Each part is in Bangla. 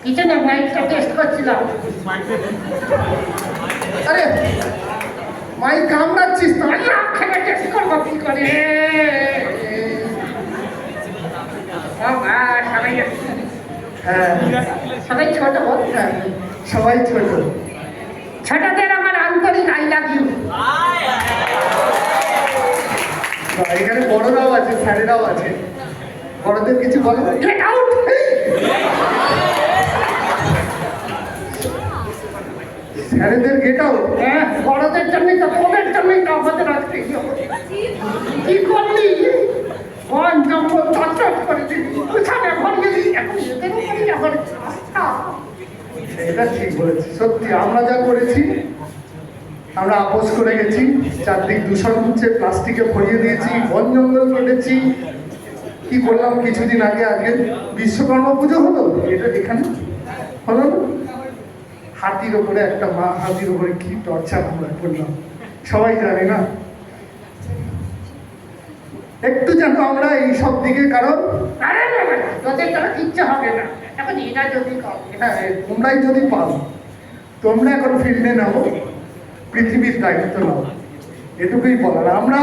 কিছু না, মাইকটা টেস্ট করছিলাম। আরে মাইক কামড়াচ্ছিস তো? খেলে টেস্ট করবো কি করে? হ্যাঁ সবাই ছোট বল। হ্যাঁ, সবাই ছোট। ছোটদের আমার আন্তরিক আই লাভ ইউ। এখানে বড়রাও আছে, স্যারেরাও আছে। বড়দের কিছু বলো? Get out. স্যারেদের গেটাও? হ্যাঁ, বড়দের জন্যই তো, তোদের জন্যই তো আমাদের আজকে কি করলি? বন জঙ্গল তছনছ করে দিলি, উঠানে ভরিয়ে দিলি, এখন এদের উপরেই আবার আস্থা। এটা ঠিক বলেছি। সত্যি আমরা যা করেছি, আমরা আপোষ করে গেছি। চারদিক দূষণ হচ্ছে, প্লাস্টিকে ভরিয়ে দিয়েছি, বন জঙ্গল কেটেছি। কি করলাম কিছুদিন আগে, আজকে বিশ্বকর্মা পুজো হলো, এটা এখানে হলো না? হাতির ওপরে একটা মা, হাতির ওপরে কি টর্চার আমরা করলাম সবাই জানে না? একটু জানো আমরা এই সব দিকে, কারণ তোদের দ্বারা কিচ্ছু হবে না। এখন এরা যদি হ্যাঁ তোমরাই যদি পাও, তোমরা এখন ফিল্ডে নাও, পৃথিবীর দায়িত্ব নাও, এটুকুই বলার। আমরা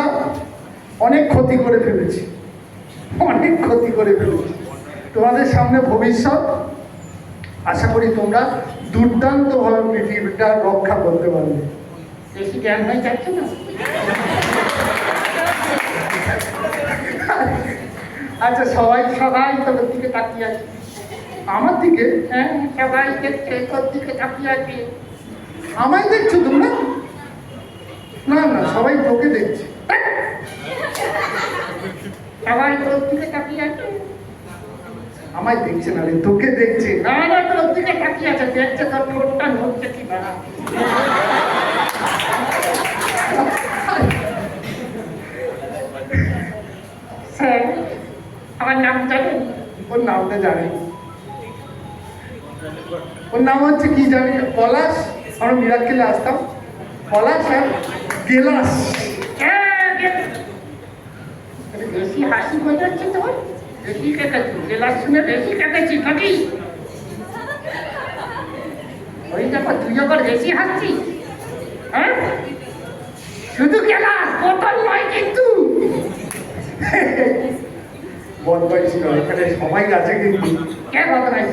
অনেক ক্ষতি করে ফেলেছি, অনেক ক্ষতি করে ফেলেছি। তোমাদের সামনে ভবিষ্যৎ, আশা করি তোমরা দুর্দান্তভাবে পৃথিবীটা রক্ষা করতে পারবে। বেশি জ্ঞান হয়ে যাচ্ছে না? আচ্ছা সবাই সবাই তোদের দিকে তাকিয়ে আছে। আমার দিকে? হ্যাঁ, সবাই দেখছে, তোর দিকে তাকিয়ে আছে। আমায় দেখছো তোমরা? না না, সবাই তোকে দেখছে। সবাই তোর দিকে তাকিয়ে আছে। আমায় দেখছে না রে, তোকে দেখছে। না না, তোর দিকে তাকিয়ে আছে, দেখছে তোর ঠোঁটটা নড়ছে কি না। স্যার, আমার নাম জানেন? ওর নামটা জানি। ওর নাম হচ্ছে কি জানি, পলাশ। আমরা মিরাক্কেলে আসতাম, পলাশ আর গেলাস। বেশি হাসি হয়ে যাচ্ছে তোর, বেশি কেটেছি, গেলাস শুনে বেশি কেটেছি নাকি? ওই দেখো, তুই আবার বেশি হাসছিস। হ্যাঁ, শুধু গেলাস, বোতল নয় কিন্তু। বদমাইশি নয়, এখানে সবাই আছে কিন্তু। কে বদমাইশ?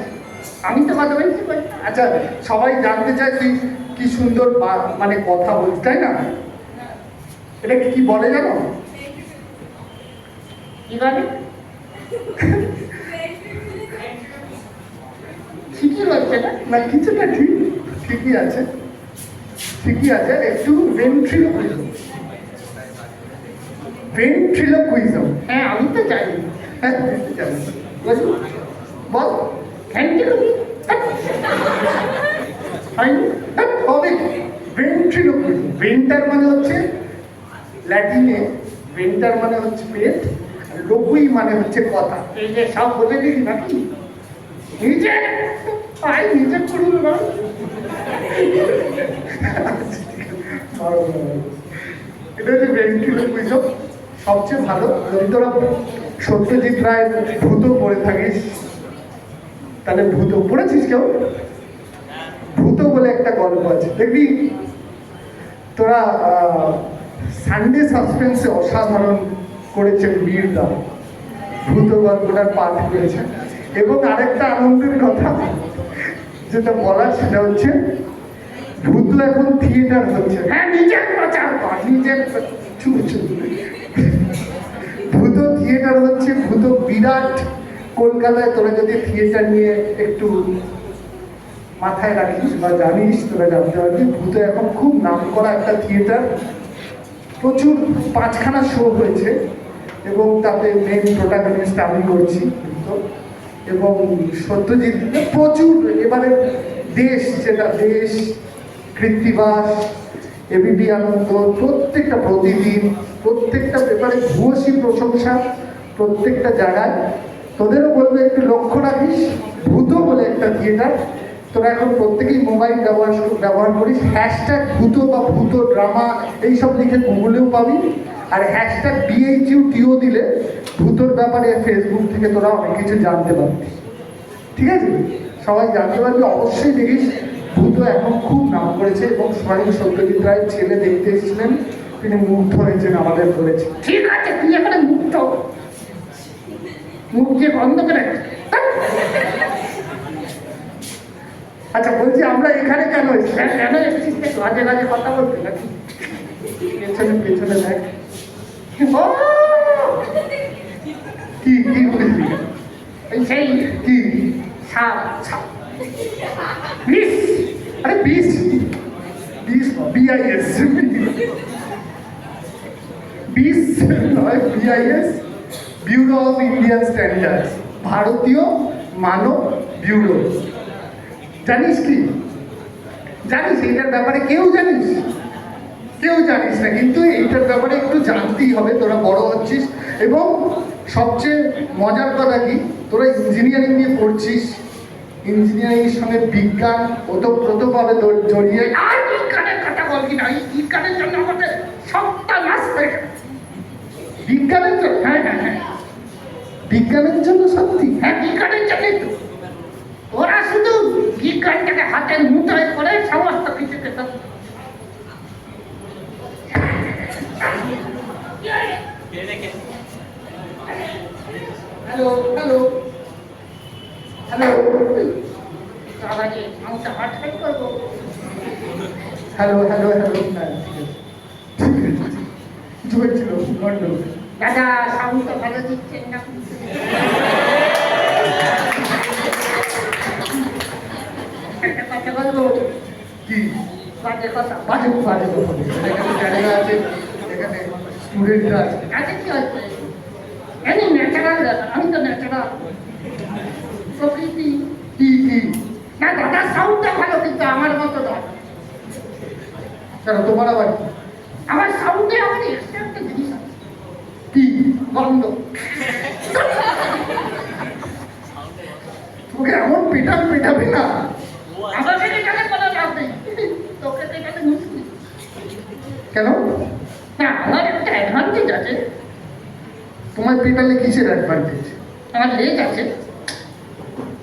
আমি তো বদমাইশি করি। আচ্ছা সবাই জানতে চায় তুই কি সুন্দর মানে কথা বলছিস, তাই না? এটা কি বলে জানো? কি বলে? ঠিকই বলছে না? না কিছুটা ঠিক, ঠিকই আছে, ঠিকই আছে। একটু ভেন্ট্রিলোকুইজম, ভেন্ট্রিলোকুইজম। হ্যাঁ, আমি তো জানি। হ্যাঁ জানি। বল। হয়নি? হবে। ভেন্ট্রিলোকুইজম, ভেন্টার মানে হচ্ছে ল্যাটিনে, ভেন্টার মানে হচ্ছে পেট, লোকুই মানে হচ্ছে কথা। এই যে সব বলে দিলি নাকি? নিজে নিজে করুন না। এটা হচ্ছে ভেন্ট্রিলোকুইজম। সবচেয়ে ভালো যদি তোরা সত্যজিৎ রায়ের ভূত পড়ে থাকিস, তাহলে ভূত পড়েছিস কেউ? ভূত বলে একটা গল্প আছে, দেখবি তোরা। সানডে সাসপেন্সে অসাধারণ করেছেন বীরদা, ভূত গল্পটার পাঠ করেছেন। এবং আরেকটা আনন্দের কথা যেটা বলার, সেটা হচ্ছে ভূত এখন থিয়েটার হচ্ছে। হ্যাঁ, নিজের প্রচার কর, নিজের ভূত থিয়েটার হচ্ছে, ভূত বিরাট। কলকাতায় তোরা যদি থিয়েটার নিয়ে একটু মাথায় রাখিস বা জানিস, তোরা জানতে পারবি ভূত এখন খুব নাম করা একটা থিয়েটার। প্রচুর 5খানা শো হয়েছে এবং তাতে মেন প্রোটাগনিস্ট আমি করছি। এবং সত্যজিৎ প্রচুর, এবারে দেশ, যেটা দেশ, কৃত্তিবাস, এবিপি আনন্দ, প্রত্যেকটা প্রতিদিন, প্রত্যেকটা পেপারে ভূয়সী প্রশংসা, প্রত্যেকটা জায়গায়। তোদেরও বলবে একটু লক্ষ্য রাখিস, ভূত বলে একটা থিয়েটার। তোরা এখন প্রত্যেকেই মোবাইল ব্যবহার করিস, হ্যাশট্যাগ ভূত বা ভূত ড্রামা এইসব লিখে গুগলেও পাবি। আর হ্যাশট্যাগ BHUTO দিলে ভূতর ব্যাপারে ফেসবুক থেকে তোরা অনেক কিছু জানতে পারবি। ঠিক আছে? সবাই জানতে পারবে। অবশ্যই দেখিস, ভূত এখন খুব নাম করেছে এবং স্বয়ং সত্যজিৎ রায়ের ছেলে দেখতে এসেছিলেন, তিনি মুগ্ধ হয়েছেন আমাদের বলেছে। ঠিক আছে, তুই এখানে মুক্ত মুখ দিয়ে বন্ধ করে আচ্ছা বলছি, আমরা এখানে কেন এসেছি? কেন এসেছিস? কাজে কাজে কথা বলতে নাকি? পেছনে পেছনে দেখ, ও, কি কি বুঝলি? এই সেই কি? সাপ সাপ বিষ। আরে বিস, বিস BIS, বিস নয় BIS, bureau of Indian standards, ভারতীয় মানব ব্যুরো। জানিস কি? জানিস এইটার ব্যাপারে? কেউ জানিস? কেউ জানিস না, কিন্তু এইটার ব্যাপারে একটু জানতেই হবে, তোরা বড় হচ্ছিস। এবং সবচেয়ে মজার কথা কি, তোরা ইঞ্জিনিয়ারিং নিয়ে পড়ছিস, ইঞ্জিনিয়ারিংয়ের সঙ্গে বিজ্ঞান ওতপ্রোতভাবে জড়িয়ে। আর বিজ্ঞানের কথা বলবি না, এই বিজ্ঞানের জন্য আমাদের সবটা নাশ হয়ে গেছে। বিজ্ঞানের জন্য? হ্যাঁ হ্যাঁ হ্যাঁ বিজ্ঞানের জন্য সত্যি? হ্যাঁ, বিজ্ঞানের জন্যই তো। ওরা শুধু বিজ্ঞানটাকে হাতের মুঠোয় করে সমস্ত কিছুকে তো হ্যালো হ্যালো হ্যালো আওয়াজে আমি তো হাটফাট করবো। হ্যালো হ্যালো হ্যালো, হ্যাঁ ঠিক আছে, জোর ছিল গন্ডগোল। দাদা সাউন্ড তো ভালো দিচ্ছেন না। একটা কথা বলবো, কি? বাজে কথা। বাজে বাজে কথা বলছে। এখানে জায়গা আছে, এখানে স্টুডেন্টরা আছে। তাতে কি হচ্ছে? এমনি ন্যাচারাল, আমি তো ন্যাচারাল প্রকৃতি। কি কি? না দাদা সাউন্ডটা ভালো, কিন্তু আমার মতো নয়। কেন তোমার আবার কি? আমার সাউন্ডে আমার এক্সট্রা একটা জিনিস আছে, কি? গন্ধ। তোকে এমন পেটাবে না। আমাকে এখানে কোনো লাভ নেই, তোকে তো এখানে মুশকিল। কেন? না, আমার একটা অ্যাডভান্টেজ আছে, তোমার পেটালে কিসের অ্যাডভান্টেজ? আমার লেজ আছে।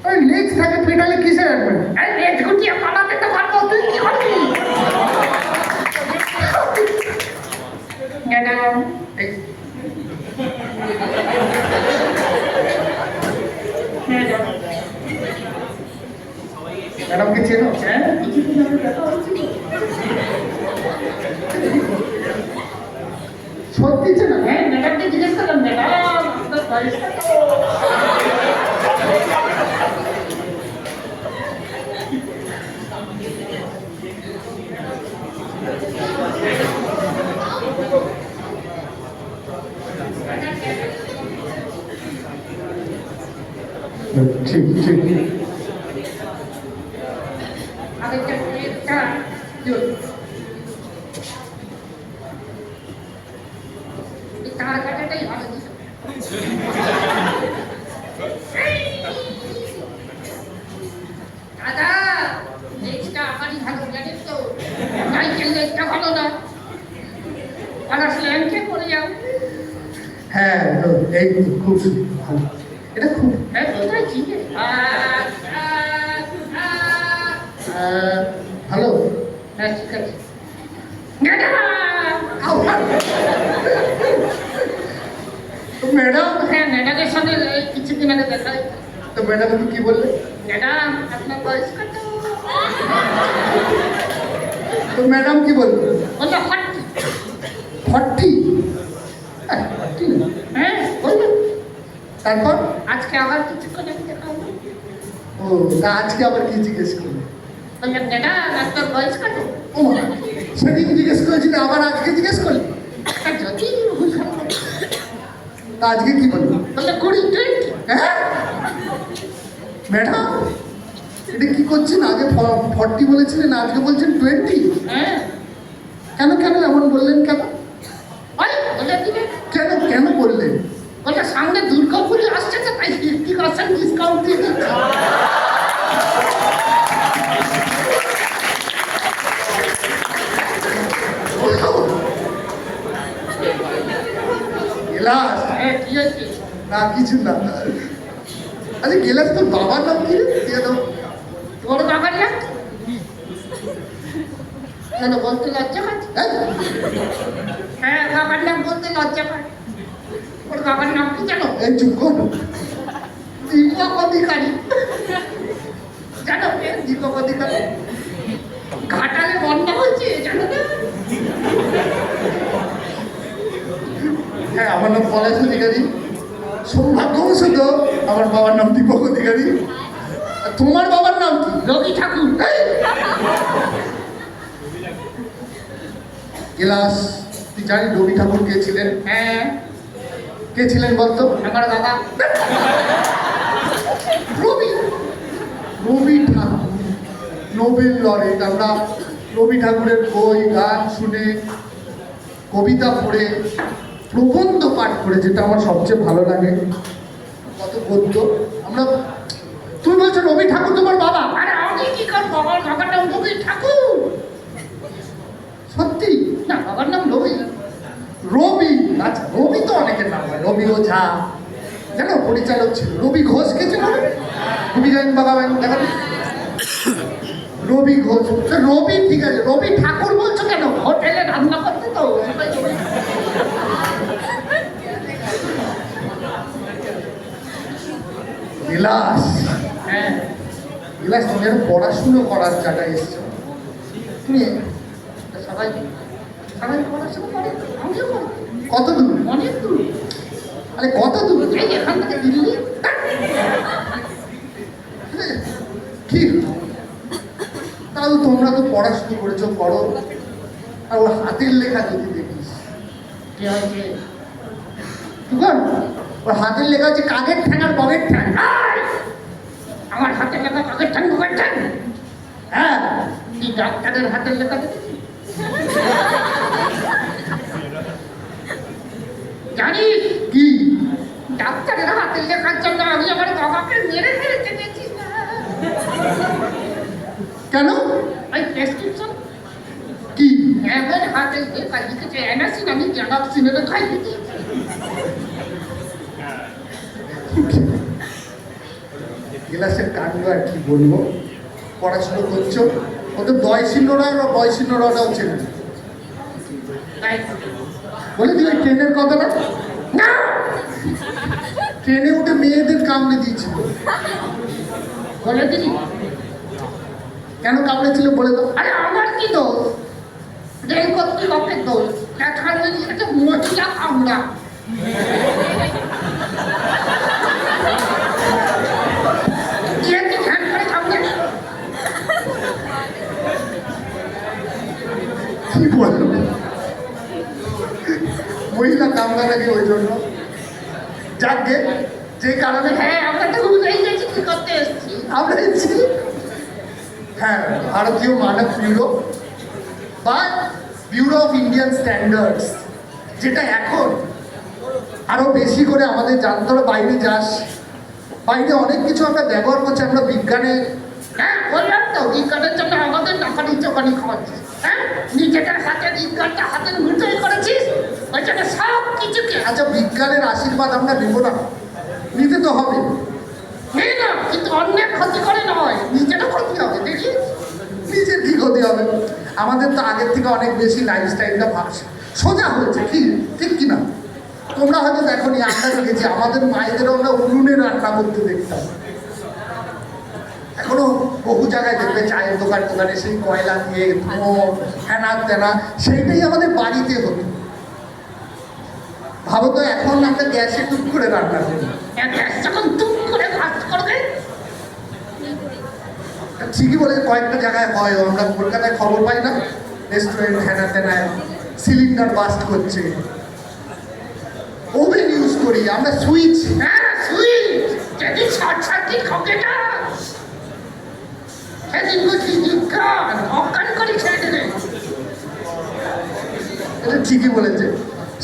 ওই লেজ থাকে, পেটালে কিসের অ্যাডভান্টেজ? আরে লেজ গুটিয়ে পালাতে তো পারবো, তুই কি করবি? ম্যাডাম, এই ম্যাডামকে চেনো? হ্যাঁ, কিছুদিন আগে দেখা হয়েছিল। সত্যি চেনো? হ্যাঁ, ম্যাডামকে জিজ্ঞেস করলাম, ম্যাডাম আপনার বয়সটা কত? ঠিক ঠিক। আগেরটা একটা কি হলো? এই তার কাটাটাই ভালো ছিল। দাদা, লেজটা আমারই ভালো, জানিস তো? সাইকেল লেজটা ভালো না, আর স্ল্যাংকে পড়ে যাও। হ্যাঁ এই তো, খুব ভালো, এটা খুব হ্যাঁ, কোথায় চিনে? ভালো। হ্যাঁ, ঠিক আছে। ম্যাডাম, তো ম্যাডাম, হ্যাঁ, ম্যাডামের সঙ্গে এই কিছুদিন আগে দেখা হয়েছে। তো ম্যাডাম তুমি কি বললে? ম্যাডাম, আপনার বয়স কত? তো ম্যাডাম কি বলবে? বললো 40। 40? 40 না। হ্যাঁ, বললো। তারপর? আজকে আবার কিছুক্ষণ আগে দেখা হলো। ও, তা আজকে আবার কি জিজ্ঞেস করবে? বললাম, ম্যাডাম আপনার বয়স কত? ও মা, সেদিন জিজ্ঞেস করেছিলে, আবার আজকে জিজ্ঞেস করলে? যদি ভুল হয়। তা আজকে কি বলবে? বললো 20। হ্যাঁ ম্যাডাম, এটা কি করছেন? আগে 40 বলেছিলেন, আজকে বলছেন 20? হ্যাঁ, কেন কেন এমন বললেন কেন? ওই বলে দিলে। কেন কেন বললেন? বললো সামনে দুর্গা পুজো আসছে তো, তাই 50% ডিসকাউন্ট দিয়ে দিচ্ছে। গেলাস? হ্যাঁ, কি হয়েছে? না কিছু না। আচ্ছা গেলাস, তোর বাবার নাম কি রে? দিয়ে দাও। চুপ কর। দীপক অধিকারী, জানো কে দীপক অধিকারী? ঘাটালে বন্যা হয়েছে জানো না? হ্যাঁ, আমার নাম পলাশ অধিকারী। সৌভাগ্যবশত আমার বাবার নাম দীপক অধিকারী। আর তোমার বাবার নাম কি? রবি ঠাকুর। গেলাস, তুই জানি রবি ঠাকুর কে ছিলেন? হ্যাঁ, কে ছিলেন বলতো? আমার দাদা। রবি, রবি ঠাকুর নোবেল লরেট। আমরা রবি ঠাকুরের বই গান শুনে, কবিতা পড়ে, প্রবন্ধ পাঠ করে, যেটা আমার সবচেয়ে ভালো লাগে, কত গদ্য আমরা। তুমি বলছো রবি ঠাকুর তোমার বাবা? আরে আমি কি কর, বাবার বাবার নাম রবি ঠাকুর। সত্যি? না, বাবার নাম রবি। রবি, আচ্ছা রবি তো অনেকের নাম হয়, রবি ওঝা জানো পরিচালক ছিল। রবি ঘোষ কে ছিল? রবি গাইন বাবা দেখা, রবি ঘোষ। তো রবি ঠিক আছে, রবি ঠাকুর বলছো কেন? হোটেলে রান্না করতে তো সবাই রবি। বিলাস, হ্যাঁ, বিলাস তুমি যেন পড়াশুনো করার জায়গায় এসছো। তুমি সবাই সবাই পড়াশোনা করে, আমিও করি। কত দূর? অনেক দূর। আরে কত দূর? এই এখান থেকে দিল্লি। কি তাহলে তোমরা তো পড়াশুনো করেছো, করো। আর ওর হাতের লেখা যদি দেখিস, কি হয়েছে? কি বল? ওর হাতের লেখা হচ্ছে কাকের ঠ্যাং আর বগের ঠ্যাং। আয়! আমার হাতের লেখা কাকের ঠ্যাং বুকের ঠ্যাং। হ্যাঁ, কি ডাক্তারের হাতের লেখা দেখেছি? জানিস কি? ডাক্তারের হাতের লেখার জন্য আমি আমার বাবাকে মেরে ফেলে চেয়েছি। কেন? ওই প্রেসক্রিপশন কি? এমন হাতের লেখা লিখেছে, অ্যানাসিন আমি জ্যানাক্সিনের খাই দিয়েছি। গিলাসের কাণ্ড আর কি বলবো। পড়াশুনো করছো, ওদের বয়সীন্যরা আর বয়সীন্যরাও চেনে। তাই বলে দিই ওই ট্রেনের কথাটা, না, ট্রেনে উঠে মেয়েদের কামড়ে দিয়েছিল। বলে দিলি। কেন কামড়েছিল বলে দাও। আরে আমার কি দোষ? রেল কর্তৃপক্ষের দোষ। দেখার ওই একটা মহিলা কামড়া। গিয়ে কি ধ্যান করে কামড়ে? কি বললো? মহিলা কামড়া লাগে ওই জন্য। যাকে যে কারণে হ্যাঁ, আমরা তো বুঝেই গেছি কি করতে এসেছি। আমরা এসেছি, হ্যাঁ, ভারতীয় মানক ব্যুরো বা ব্যুরো অফ ইন্ডিয়ান স্ট্যান্ডার্ডস, যেটা এখন আরো বেশি করে আমাদের জানতে হবে। বাইরে যাস, বাইরে অনেক কিছু আমরা ব্যবহার করছি, আমরা বিজ্ঞানে। হ্যাঁ, বললাম তো বিজ্ঞানের জন্য আমাদের নাকানি চোখানি খাওয়াচ্ছিস। হ্যাঁ, নিজেদের হাতে বিজ্ঞানটা হাতের মুঠোয় করেছিস, ওই জন্য সব কিছুকে আচ্ছা, বিজ্ঞানের আশীর্বাদ আমরা নেবো না? নিতে তো হবে। নেই না, কিন্তু অন্যের ক্ষতি করে নয়, নিজেরও ক্ষতি হবে। দেখি নিজের কি ক্ষতি হবে? আমাদের তো আগের থেকে অনেক বেশি লাইফস্টাইলটা সোজা হয়েছে, কি ঠিক কিনা? তোমরা হয়তো দেখোনি, আমরা দেখেছি আমাদের মায়েদেরও আমরা উনুনে রান্না করতে দেখতাম। এখনো বহু জায়গায় দেখবে চায়ের দোকানে সেই কয়লা দিয়ে ধোঁয়া হ্যানা তেনা, সেইটাই আমাদের বাড়িতে হতো। ভাবো তো এখন আমরা গ্যাসে টুক করে রান্না করি। গ্যাস যখন তুম করে কাজ করবে। ঠিকই বলে, কয়েকটা জায়গায় হয়, আমরা কলকাতায় খবর পাই না, রেস্টুরেন্ট হ্যানা তেনায় সিলিন্ডার বাস্ট করছে। ওভেন ইউজ করি আমরা, সুইচ। হ্যাঁ, সুইচ যেদিন শর্ট সার্কিট হবে না সেদিন বুঝি বিজ্ঞান অজ্ঞান করে ছেড়ে দেবে। এটা ঠিকই বলেছে,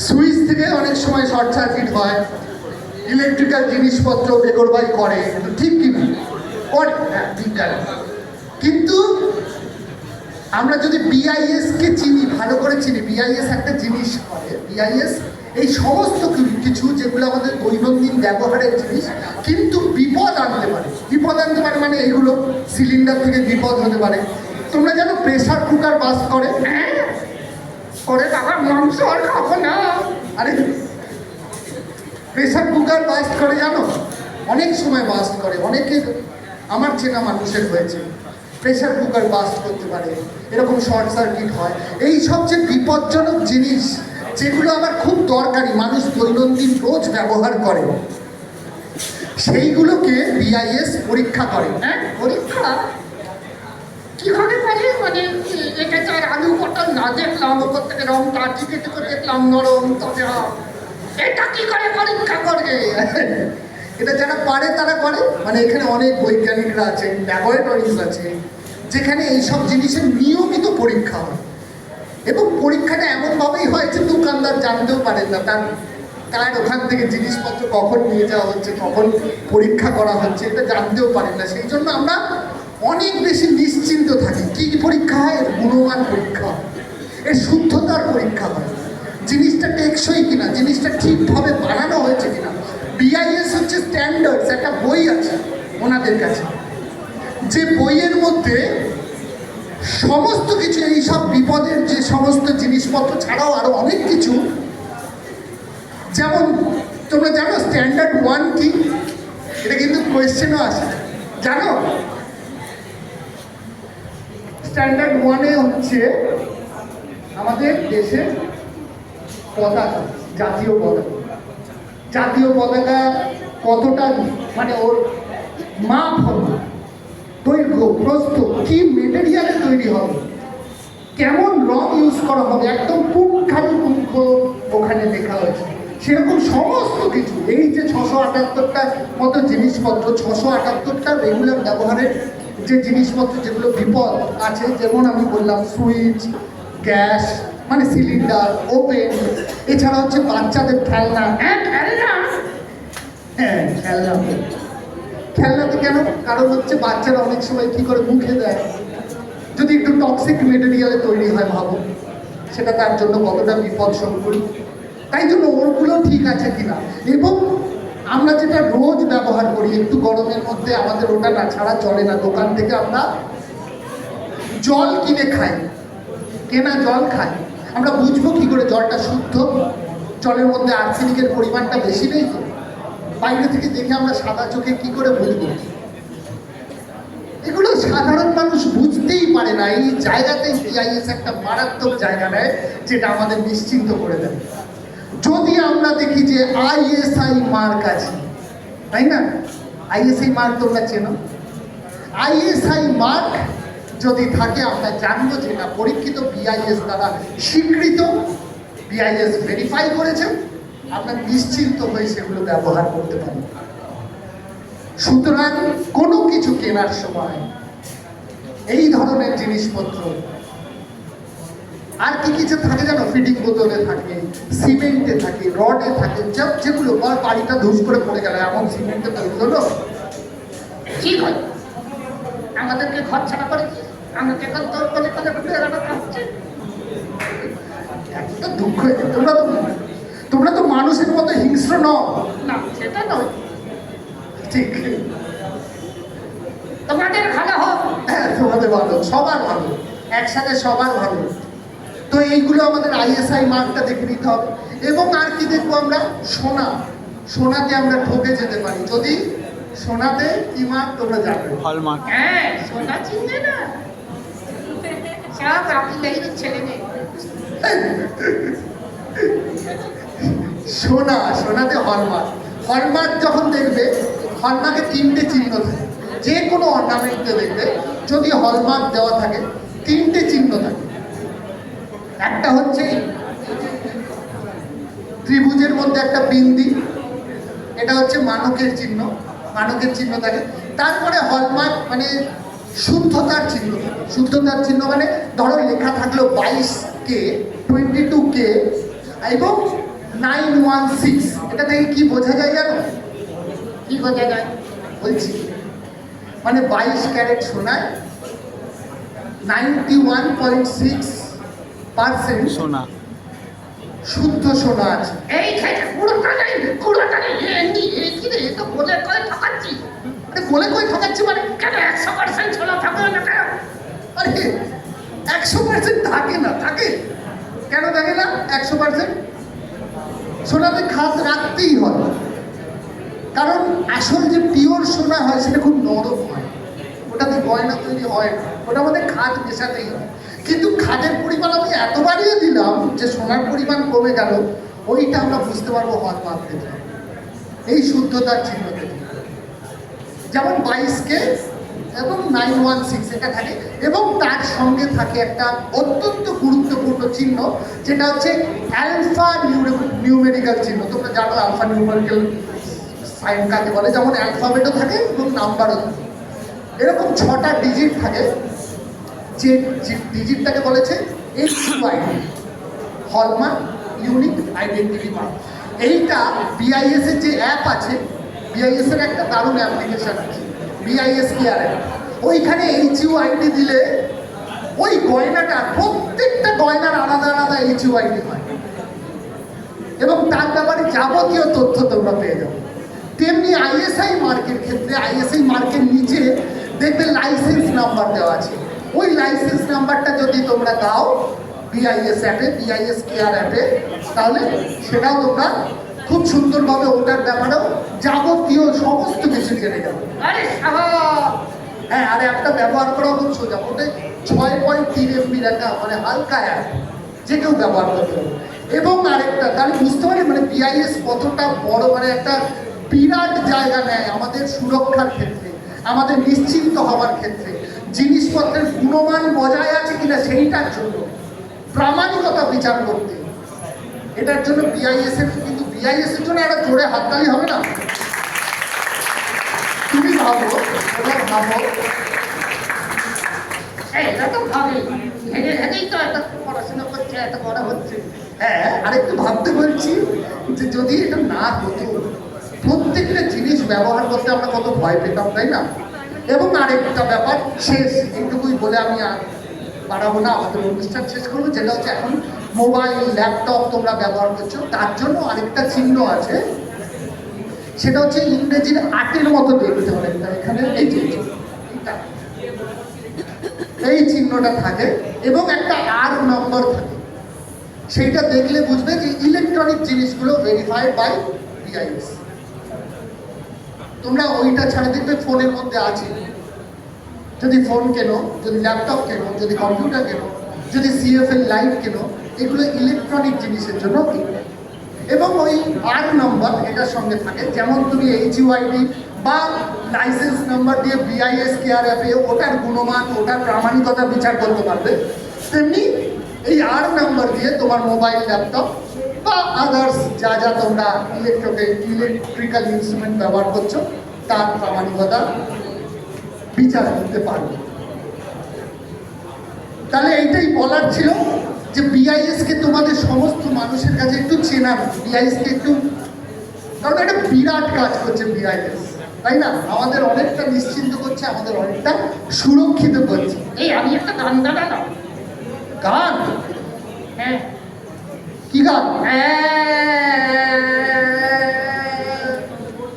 সুইচ থেকে অনেক সময় শর্ট সার্কিট হয়, ইলেকট্রিক্যাল জিনিসপত্র বেগরবাই করে, এটা ঠিক কি করে? হ্যাঁ, বিজ্ঞান। কিন্তু আমরা যদি বিআইএস কে চিনি, ভালো করে চিনি, বিআইএস একটা জিনিস করে। বিআইএস এই সমস্ত কিছু যেগুলো আমাদের দৈনন্দিন ব্যবহারের জিনিস, কিন্তু বিপদ আনতে পারে। বিপদ আনতে পারে মানে এইগুলো, সিলিন্ডার থেকে বিপদ হতে পারে। তোমরা জানো প্রেসার কুকার বাস্ট করে? হ্যাঁ, করে বাবা মাংস আর খাবো না। আরে প্রেসার কুকার বাস্ট করে জানো, অনেক সময় বাস্ট করে, অনেকের আমার চেনা মানুষের হয়েছে। প্রেসার কুকার বাস্ট করতে পারে, এরকম শর্ট সার্কিট হয়। এই সবচেয়ে বিপজ্জনক জিনিস যেগুলো আমার খুব দরকারি, মানুষ দৈনন্দিন রোজ ব্যবহার করে, সেইগুলোকে বিআইএস পরীক্ষা করে। হ্যাঁ, পরীক্ষা কিভাবে করে? মানে এটা চার আলু পটল না দেখলাম, ওপর থেকে রংটা টিকে টিকে দেখলাম নরম তাজা, এটা কি করে পরীক্ষা করবে? এটা যারা পারে তারা করে, মানে এখানে অনেক বৈজ্ঞানিকরা আছেন, ল্যাবরেটরিজ আছে, যেখানে এইসব জিনিসের নিয়মিত পরীক্ষা হয়। এবং পরীক্ষাটা এমনভাবেই হয় যে দোকানদার জানতেও পারেন না তার ওখান থেকে জিনিসপত্র কখন নিয়ে যাওয়া হচ্ছে, কখন পরীক্ষা করা হচ্ছে, এটা জানতেও পারেন না। সেই জন্য আমরা অনেক বেশি নিশ্চিন্ত থাকি। কি পরীক্ষা হয়? এর গুণমান পরীক্ষা হয়, এর শুদ্ধতার পরীক্ষা হয়, জিনিসটা টেকসই কিনা, জিনিসটা ঠিকভাবে বানানো হয়েছে কিনা। বিআইএস হচ্ছে স্ট্যান্ডার্ডস, একটা বই আছে ওনাদের কাছে, যে বইয়ের মধ্যে সমস্ত কিছু, এইসব বিপদের যে সমস্ত জিনিসপত্র ছাড়াও আরো অনেক কিছু, যেমন তোমরা জানো স্ট্যান্ডার্ড 1 কি? এটা কিন্তু কোয়েশ্চেনও আসে, জানো? স্ট্যান্ডার্ড 1-এ হচ্ছে আমাদের দেশের পতাকা, জাতীয় পতাকা। জাতীয় পতাকা কতটা, মানে ওর মাপ হবে, দৈর্ঘ্য প্রস্থ, কি মেটেরিয়ালে তৈরি হবে, কেমন রং ইউজ করা হবে, একদম পুঙ্খানুপুঙ্খ ওখানে লেখা হয়েছে। সেরকম সমস্ত কিছু, এই যে 678টা মতো জিনিসপত্র, 678টা রেগুলার ব্যবহারের যে জিনিসপত্র যেগুলো বিপদ আছে, যেমন আমি বললাম সুইচ, গ্যাস মানে সিলিন্ডার, ওভেন, এছাড়া হচ্ছে বাচ্চাদের খেলনা। হ্যাঁ, খেলনা। হ্যাঁ, খেলনা। খেলনাতে কেন? কারণ হচ্ছে বাচ্চারা অনেক সময় কি করে মুখে দেয়, যদি একটু টক্সিক মেটেরিয়ালে তৈরি হয়, ভাবো সেটা তার জন্য কতটা বিপদ সংকুল। তাই জন্য ওরগুলো ঠিক আছে কিনা। এবং আমরা যেটা রোজ ব্যবহার করি, একটু গরমের মধ্যে আমাদের ওটা না ছাড়া চলে না। দোকান থেকে আমরা জল কিনে খাই, কেনা জল খাই, আমরা বুঝবো কি করে জলটা শুদ্ধ? জলের মধ্যে আর্সেনিকের পরিমাণটা বেশি নেই তো? বাইরে থেকে দেখে আমরা সাদা চোখে কি করে বুঝবো? এগুলো সাধারণ মানুষ বুঝতেই পারে না। এই জায়গাতেই বিআইএস একটা মারাত্মক জায়গা নেয়, যেটা আমাদের নিশ্চিন্ত করে দেয়। যদি আমরা দেখি যে আইএসআই মার্ক আছে, তাই না? আইএসআই মার্ক তোমরা চেনো? আইএসআই মার্ক যদি থাকে, আমরা জানবো যেটা পরীক্ষিত, বিআইএস দ্বারা স্বীকৃত, বিআইএস ভেরিফাই করেছে, আমরা নিশ্চিন্ত হয়ে সেগুলো ব্যবহার করতে পারি। সুতরাং কোনো কিছু কেনার সময় এই ধরনের জিনিসপত্র, আর কি কিছু থাকে জানো? ফিডিং বোতলে থাকে, সিমেন্টে থাকে, রডে থাকে, যেগুলো বাড়িটা ধুস করে পড়ে গেল, এমন সিমেন্টে তৈরি হলো, কি হয়? আমাদেরকে ঘর ছাড়া করে কি? আমাকে এখন তোর করে করে ঘুরে খাচ্ছে। একটা দুঃখ। তোমরা তো মানুষের মতো হিংস্র নও। না, সেটা নয়। ঠিক, তোমাদের ভালো হোক। হ্যাঁ, তোমাদের ভালো, সবার ভালো, একসাথে সবার ভালো। তো এইগুলো আমাদের আইএসআই মার্কটা দেখে নিতে হবে। এবং আর কি দেখবো আমরা? সোনা। সোনাতে আমরা ঠকে যেতে পারি যদি সোনাতে কি মার্ক তোমরা জানো? হলমার্ক। হ্যাঁ, সোনা চিনবে না, সব রাখিলেই ছেলে মেয়ে। সোনাতে হলমার্ক। হলমার্ক যখন দেখবে, হলমার্কে 3টে চিহ্ন থাকে। যে কোনো অর্নামেন্টে দেখবে যদি হলমার্ক দেওয়া থাকে, 3টে চিহ্ন থাকে। একটা হচ্ছে ত্রিভুজের মধ্যে একটা বিন্দি, এটা হচ্ছে মানকের চিহ্ন, মানকের চিহ্ন থাকে। তারপরে হলমার্ক মানে শুদ্ধতার চিহ্ন থাকে। শুদ্ধতার চিহ্ন মানে ধরো লেখা থাকলো 22K, 22K এবং 916। এটা থেকে কি বোঝা যায় জানো? কি বোঝা যায়? বলছি, মানে 22 ক্যারেট সোনায় 91.6% সোনা। শুদ্ধ সোনা আছে। এই খাইটা পুরোটা নেই, পুরোটা নেই। কি রে, তো বলে করে ঠকাচ্ছি। আরে বলে কই ঠকাচ্ছি মানে? কেন 100% ছোলা থাকবে না কেন? আরে 100% থাকে না, থাকে কেন থাকে না 100%? সোনাতে খাত রাখতেই হয়। কারণ আসল যে পিওর সোনা হয় সেটা খুব নরম হয়, ওটাতে গয়না তৈরি হয় না, ওটার মধ্যে খাদ মেশাতেই হয়। কিন্তু খাদের পরিমাণ আমি এত বাড়িয়ে দিলাম যে সোনার পরিমাণ কমে গেল, ওইটা আমরা বুঝতে পারবো হলমার্ক থেকে, এই শুদ্ধতার চিহ্ন থেকে। যেমন 22K এবং 916 এটা থাকে, এবং তার সঙ্গে থাকে একটা অত্যন্ত গুরুত্বপূর্ণ চিহ্ন, যেটা হচ্ছে অ্যালফা নিউমেরিক্যাল চিহ্ন। তোমরা জানো আলফা নিউমেরিক্যাল সাইন কাকে বলে, যেমন অ্যালফাবেটও থাকে এবং নাম্বারও থাকে। এরকম 6টা ডিজিট থাকে, যে ডিজিটটাকে বলেছে HUID, hallmark unique identity mark. এইটা BIS এর যে অ্যাপ আছে, BIS এর একটা দারুণ অ্যাপ্লিকেশন আছে, BIS কেয়ার অ্যাপ। ওইখানে HUID দিলে ওই গয়নাটা, প্রত্যেকটা গয়নার আলাদা আলাদা HUID হয় এবং তার ব্যাপারে যাবতীয় তথ্য তোমরা পেয়ে যাবে। তেমনি ISI মার্কের ক্ষেত্রে, ISI মার্কের নিচে দেখবে লাইসেন্স নাম্বার দেওয়া আছে। ওই লাইসেন্স নাম্বারটা যদি তোমরা দাও BIS অ্যাপে, BIS কেয়ার অ্যাপে, তাহলে সেটাও তোমরা খুব সুন্দরভাবে ওটার ব্যাপারেও যাবতীয় সমস্ত কিছু জেনে যাবে। আরে সাহা, হ্যাঁ, আর একটা ব্যবহার করাও খুব সোজা, ওটা 6.3 MB একটা মানে হালকা অ্যাপ, যে কেউ ব্যবহার করতে পারে। এবং আরেকটা তাহলে বুঝতে পারি মানে BIS কতটা বড়, মানে একটা বিরাট জায়গা নেয় আমাদের সুরক্ষার ক্ষেত্রে, আমাদের নিশ্চিন্ত হওয়ার ক্ষেত্রে, জিনিসপত্রের গুণমান বজায় আছে কিনা সেইটার জন্য, প্রামাণিকতা বিচার করতে। এটার জন্য BIS এর, কিন্তু BIS এর জন্য একটা জোরে হাততালি হবে না? তুমি ভাবো, ওরা ভাবো, এটা তো ভাবে হেঁটে হেঁটেই তো এত পড়াশোনা করছে, এত করা হচ্ছে। হ্যাঁ, আরেকটু ভাবতে বলছি যে যদি এটা না হতো, প্রত্যেকটা জিনিস ব্যবহার করতে আমরা কত ভয় পেতাম, তাই না? এবং আরেকটা ব্যাপার শেষ, এইটুকুই বলে আমি আর বাড়াবো না, আমাদের অনুষ্ঠান শেষ করবো, যেটা হচ্ছে এখন মোবাইল ল্যাপটপ তোমরা ব্যবহার করছো, তার জন্য আরেকটা চিহ্ন আছে, সেটা হচ্ছে ইংরেজির 8-এর মতো দেখতে হবে। এখানে এই যে এইটা, এই চিহ্নটা থাকে এবং একটা আর নম্বর থাকে, সেইটা দেখলে বুঝবে যে ইলেকট্রনিক জিনিসগুলো ভেরিফাইড বাই BIS। তোমরা ওইটা ছাড়া দেখবে ফোনের মধ্যে আছে, যদি ফোন কেনো, যদি ল্যাপটপ কেনো, যদি কম্পিউটার কেনো, যদি CFL লাইট কেনো, এগুলো ইলেকট্রনিক জিনিসের জন্য কিনবে। এবং ওই আর নম্বর এটার সঙ্গে থাকে, যেমন তুমি HUID বা লাইসেন্স নাম্বার দিয়ে BIS কেয়ার অ্যাপে ওটার গুণমান, ওটার প্রামাণিকতা বিচার করতে পারবে, তেমনি এই আর নাম্বার দিয়ে তোমার মোবাইল ল্যাপটপ বা আদার্স যা যা তোমরা ইলেকট্রিক্যাল ইনস্ট্রুমেন্ট ব্যবহার করছো তার প্রামাণিকতা বিচার করতে পারবে। তাহলে এইটাই বলার ছিল যে BIS কে তোমাদের সমস্ত মানুষের কাছে একটু চেনানো, BIS কে একটু, কারণ একটা বিরাট কাজ করছে BIS, তাই না? আমাদের অনেকটা নিশ্চিন্ত করছে, আমাদের অনেকটা সুরক্ষিত করছে। এই আমি একটা গান গালাম। গান? হ্যাঁ, কি গান?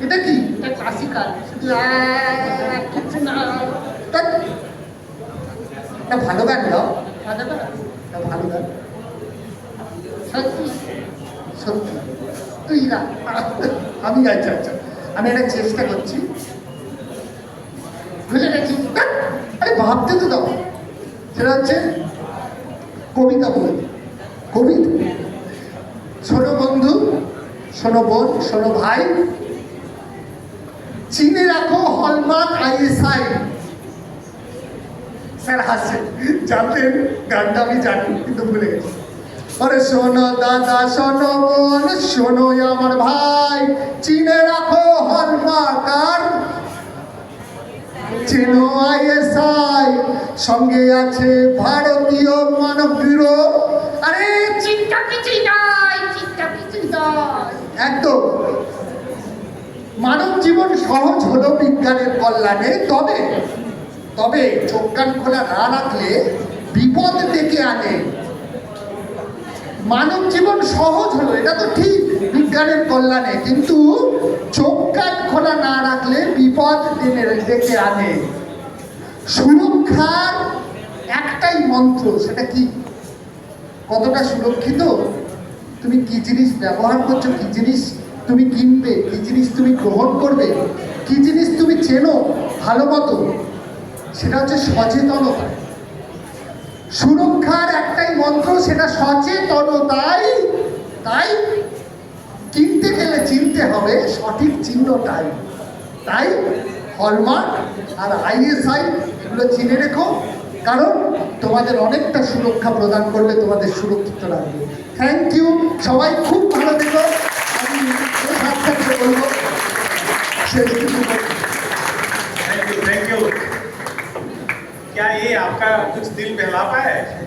এটা কি? এটা ক্লাসিক্যাল, কিছু না। এটা ভালো গান গাও, ভালো তো? এটা ভালো গান, সত্যি সত্যি। তুই না, আমি আচ্ছা আচ্ছা, আমি একটা চেষ্টা করছি। ভুলে গেছি। আরে ভাবতে তো দাও। সেটা হচ্ছে কবিতা বই, কবিতা। শোনো বন্ধু, শোনো বোন, শোনো ভাই, চিনে রাখো হলমার্ক ISI। স্যার হাসছে, জানতেন গানটা, আমি জানি কিন্তু ভুলে গেছি। আরে শোনো দাদা, শোনো বোন, শোনো আমার ভাই, চিনে রাখো হলমার্ক আর চেনো ISI, সঙ্গে আছে ভারতীয় মানব ব্যুরো। আরে চিন্তা কিছুই নাই, চিন্তা কিছুই নাই। একদম, মানব জীবন সহজ হলো বিজ্ঞানের কল্যাণে, তবে তবে চোখ কান খোলা না রাখলে বিপদ ডেকে আনে। মানব জীবন সহজ হলো, এটা তো ঠিক, বিজ্ঞানের কল্যাণে, কিন্তু চোখ কান খোলা না রাখলে বিপদ ডেকে আনে। সুরক্ষার একটাই মন্ত্র, সেটা কি? কতটা সুরক্ষিত, তুমি কি জিনিস ব্যবহার করছো, কি জিনিস তুমি কিনবে, কি জিনিস তুমি গ্রহণ করবে, কি জিনিস তুমি চেনো ভালো মতো, সেটা হচ্ছে সচেতনতা। সুরক্ষার একটাই মন্ত্র, সেটা সচেতনতাই। তাই কিনতে গেলে চিনতে হবে সঠিক চিহ্নটাই। তাই হলমার্ক আর ISI এগুলো চিনে রেখো, কারণ তোমাদের অনেকটা সুরক্ষা প্রদান করবে, তোমাদের সুরক্ষিত রাখবে। থ্যাংক ইউ, সবাই খুব ভালো থেকো। আমি এই হাত থাকতে বলবো শেষ কিছু বলবো। Thank you. क्या ये आपका कुछ दिल बहला पाया है?